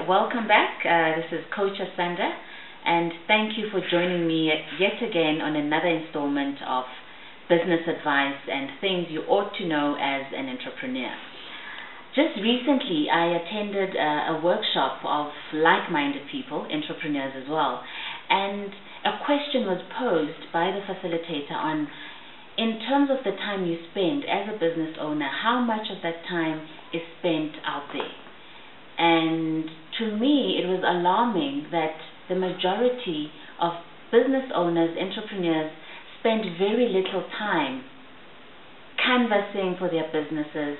welcome back. This is CoachAsanda, and thank you for joining me yet again on another installment of business advice and things you ought to know as an entrepreneur. Just recently, I attended a workshop of like-minded people, entrepreneurs as well, and a question was posed by the facilitator on, in terms of the time you spend as a business owner, how much of that time is spent out there? And to me, it was alarming that the majority of business owners, entrepreneurs, spend very little time canvassing for their businesses,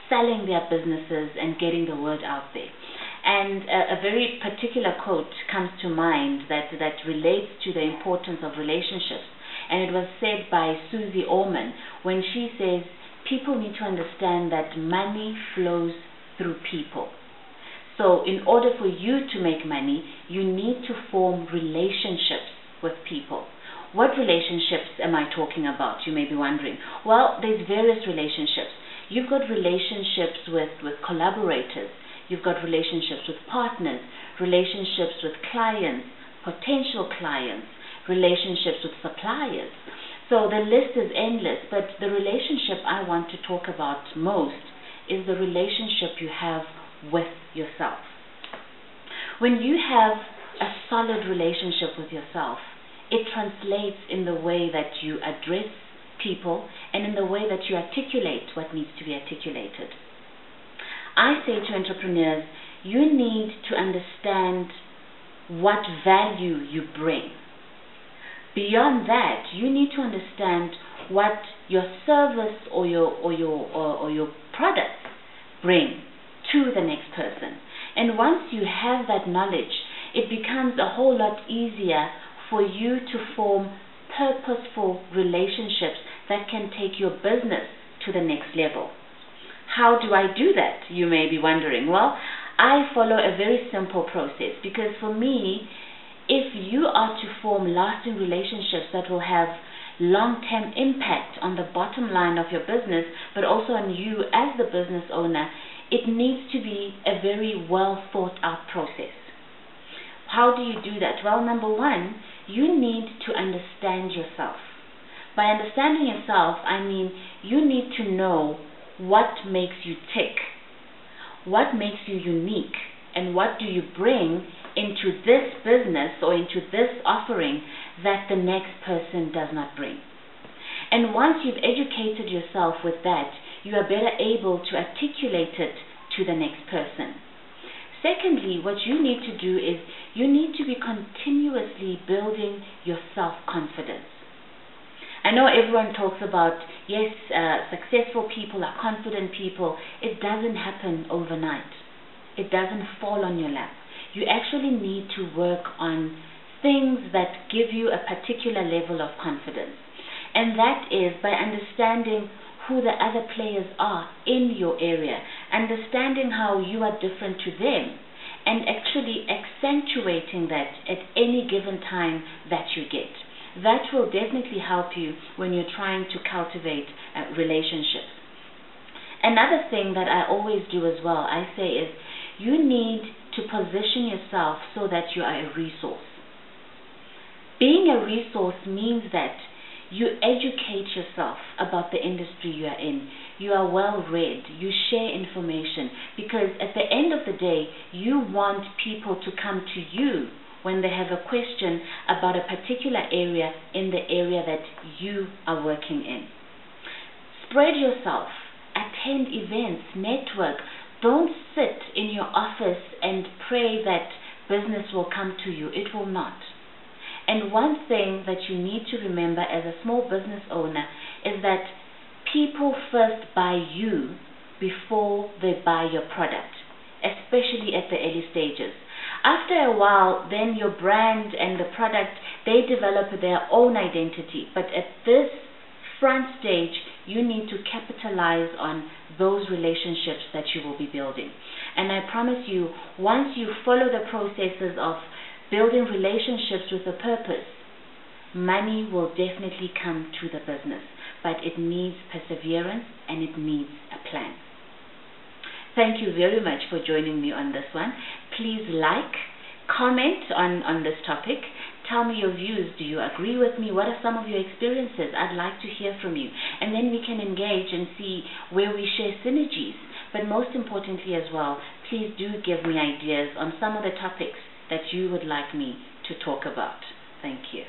selling their businesses, and getting the word out there. And a very particular quote comes to mind that relates to the importance of relationships. And it was said by Susie Orman when she says, people need to understand that money flows through people. So in order for you to make money, you need to form relationships with people. What relationships am I talking about, you may be wondering? Well, there's various relationships. You've got relationships with collaborators. You've got relationships with partners, relationships with clients, potential clients, relationships with suppliers. So the list is endless, but the relationship I want to talk about most is the relationship you have with yourself. When you have a solid relationship with yourself, it translates in the way that you address people and in the way that you articulate what needs to be articulated. I say to entrepreneurs, you need to understand what value you bring. Beyond that, you need to understand what your service or your products bring to the next person. And once you have that knowledge, it becomes a whole lot easier for you to form purposeful relationships that can take your business to the next level. How do I do that, you may be wondering? Well, I follow a very simple process, because for me, if you are to form lasting relationships that will have long-term impact on the bottom line of your business, but also on you as the business owner, it needs to be a very well thought out process. How do you do that? Well, number one, you need to understand yourself. By understanding yourself, I mean you need to know what makes you tick, what makes you unique, and what do you bring into this business or into this offering that the next person does not bring. And once you've educated yourself with that, you are better able to articulate it to the next person. Secondly, what you need to do is you need to be continuously building your self-confidence. I know everyone talks about, yes, successful people are confident people. It doesn't happen overnight. It doesn't fall on your lap. You actually need to work on things that give you a particular level of confidence. And that is by understanding who the other players are in your area, understanding how you are different to them, and actually accentuating that at any given time that you get. That will definitely help you when you're trying to cultivate relationships. Another thing that I always do as well, I say, is you need to position yourself so that you are a resource. Being a resource means that you educate yourself about the industry you are in. You are well read. You share information, because at the end of the day, you want people to come to you when they have a question about a particular area in the area that you are working in. Spread yourself. Attend events. Network. Don't sit in your office and pray that business will come to you. It will not. And one thing that you need to remember as a small business owner is that people first buy you before they buy your product, especially at the early stages. After a while, then your brand and the product, they develop their own identity. But at this front stage, you need to capitalize on those relationships that you will be building. And I promise you, once you follow the processes of building relationships with a purpose, money will definitely come to the business. But it needs perseverance and it needs a plan. Thank you very much for joining me on this one. Please like, comment on this topic. Tell me your views. Do you agree with me? What are some of your experiences? I'd like to hear from you. And then we can engage and see where we share synergies. But most importantly as well, please do give me ideas on some of the topics that you would like me to talk about. Thank you.